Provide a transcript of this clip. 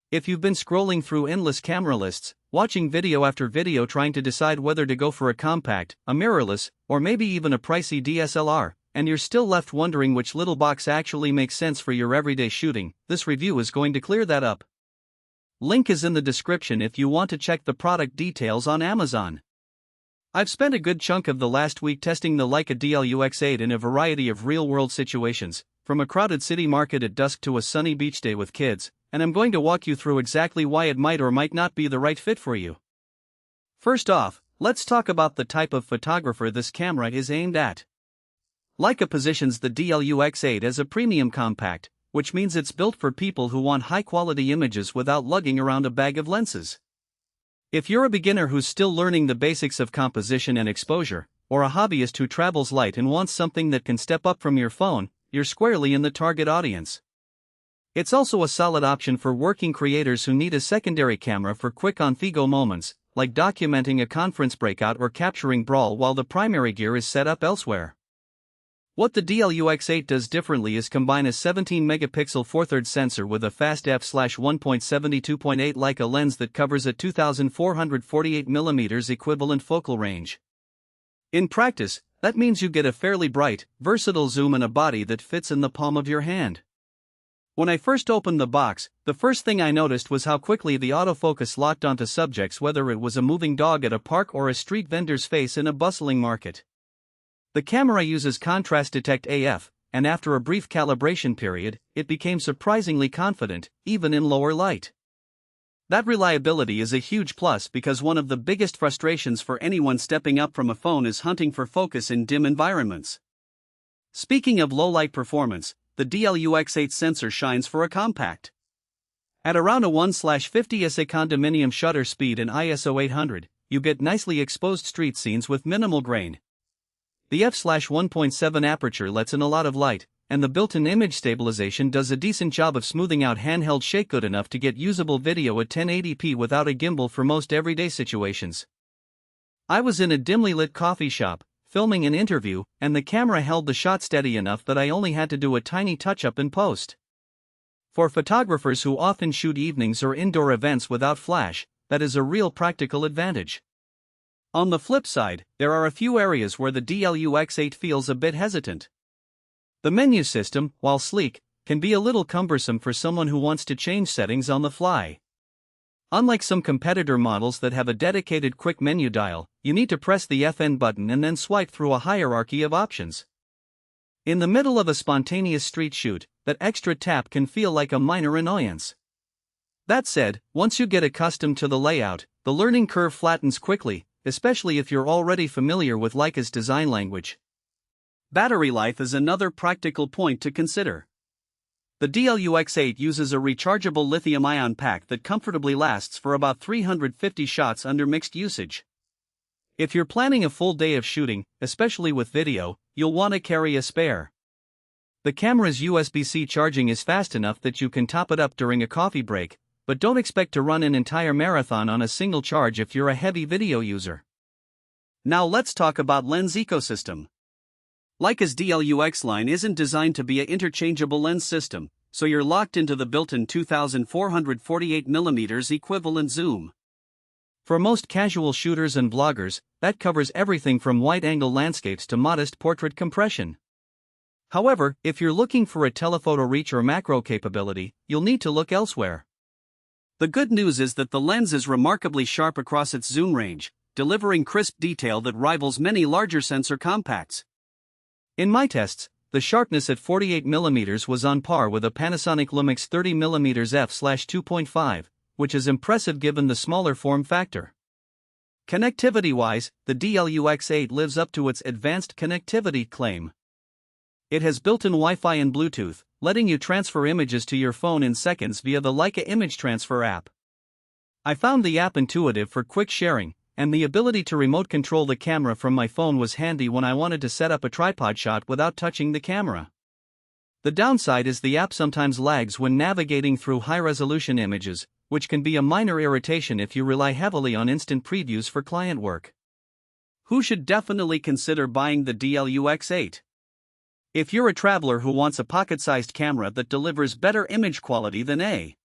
If you've been scrolling through endless camera lists, watching video after video trying to decide whether to go for a compact, a mirrorless, or maybe even a pricey DSLR, and you're still left wondering which little box actually makes sense for your everyday shooting, this review is going to clear that up. Link is in the description if you want to check the product details on Amazon. I've spent a good chunk of the last week testing the Leica D-Lux in a variety of real-world situations, from a crowded city market at dusk to a sunny beach day with kids, and I'm going to walk you through exactly why it might or might not be the right fit for you. First off, let's talk about the type of photographer this camera is aimed at. Leica positions the D-Lux as a premium compact, which means it's built for people who want high-quality images without lugging around a bag of lenses. If you're a beginner who's still learning the basics of composition and exposure, or a hobbyist who travels light and wants something that can step up from your phone, you're squarely in the target audience. It's also a solid option for working creators who need a secondary camera for quick on-the-go moments, like documenting a conference breakout or capturing brawl while the primary gear is set up elsewhere. What the D-Lux does differently is combine a 17-megapixel 4/3 sensor with a fast f/1.72.8 Leica lens that covers a 2,448mm equivalent focal range. In practice, that means you get a fairly bright, versatile zoom and a body that fits in the palm of your hand. When I first opened the box, the first thing I noticed was how quickly the autofocus locked onto subjects, whether it was a moving dog at a park or a street vendor's face in a bustling market. The camera uses contrast detect AF, and after a brief calibration period, it became surprisingly confident, even in lower light. That reliability is a huge plus because one of the biggest frustrations for anyone stepping up from a phone is hunting for focus in dim environments. Speaking of low-light performance, the D-Lux sensor shines for a compact. At around a 1/50 SA condominium shutter speed and ISO 800, you get nicely exposed street scenes with minimal grain. The f/1.7 aperture lets in a lot of light, and the built-in image stabilization does a decent job of smoothing out handheld shake good enough to get usable video at 1080p without a gimbal for most everyday situations. I was in a dimly lit coffee shop, filming an interview, and the camera held the shot steady enough that I only had to do a tiny touch-up in post. For photographers who often shoot evenings or indoor events without flash, that is a real practical advantage. On the flip side, there are a few areas where the D-Lux feels a bit hesitant. The menu system, while sleek, can be a little cumbersome for someone who wants to change settings on the fly. Unlike some competitor models that have a dedicated quick menu dial, you need to press the FN button and then swipe through a hierarchy of options. In the middle of a spontaneous street shoot, that extra tap can feel like a minor annoyance. That said, once you get accustomed to the layout, the learning curve flattens quickly, especially if you're already familiar with Leica's design language. Battery life is another practical point to consider. The D-Lux uses a rechargeable lithium-ion pack that comfortably lasts for about 350 shots under mixed usage. If you're planning a full day of shooting, especially with video, you'll want to carry a spare. The camera's USB-C charging is fast enough that you can top it up during a coffee break, but don't expect to run an entire marathon on a single charge if you're a heavy video user. Now let's talk about lens ecosystem. Leica's D-Lux line isn't designed to be an interchangeable lens system, so you're locked into the built-in 2,448mm equivalent zoom. For most casual shooters and vloggers, that covers everything from wide-angle landscapes to modest portrait compression. However, if you're looking for a telephoto reach or macro capability, you'll need to look elsewhere. The good news is that the lens is remarkably sharp across its zoom range, delivering crisp detail that rivals many larger sensor compacts. In my tests, the sharpness at 48mm was on par with a Panasonic Lumix 30mm f/2.5, which is impressive given the smaller form factor. Connectivity-wise, the D-Lux lives up to its advanced connectivity claim. It has built-in Wi-Fi and Bluetooth, letting you transfer images to your phone in seconds via the Leica Image Transfer app. I found the app intuitive for quick sharing, and the ability to remote control the camera from my phone was handy when I wanted to set up a tripod shot without touching the camera. The downside is the app sometimes lags when navigating through high-resolution images, which can be a minor irritation if you rely heavily on instant previews for client work. Who should definitely consider buying the D-Lux? If you're a traveler who wants a pocket-sized camera that delivers better image quality than a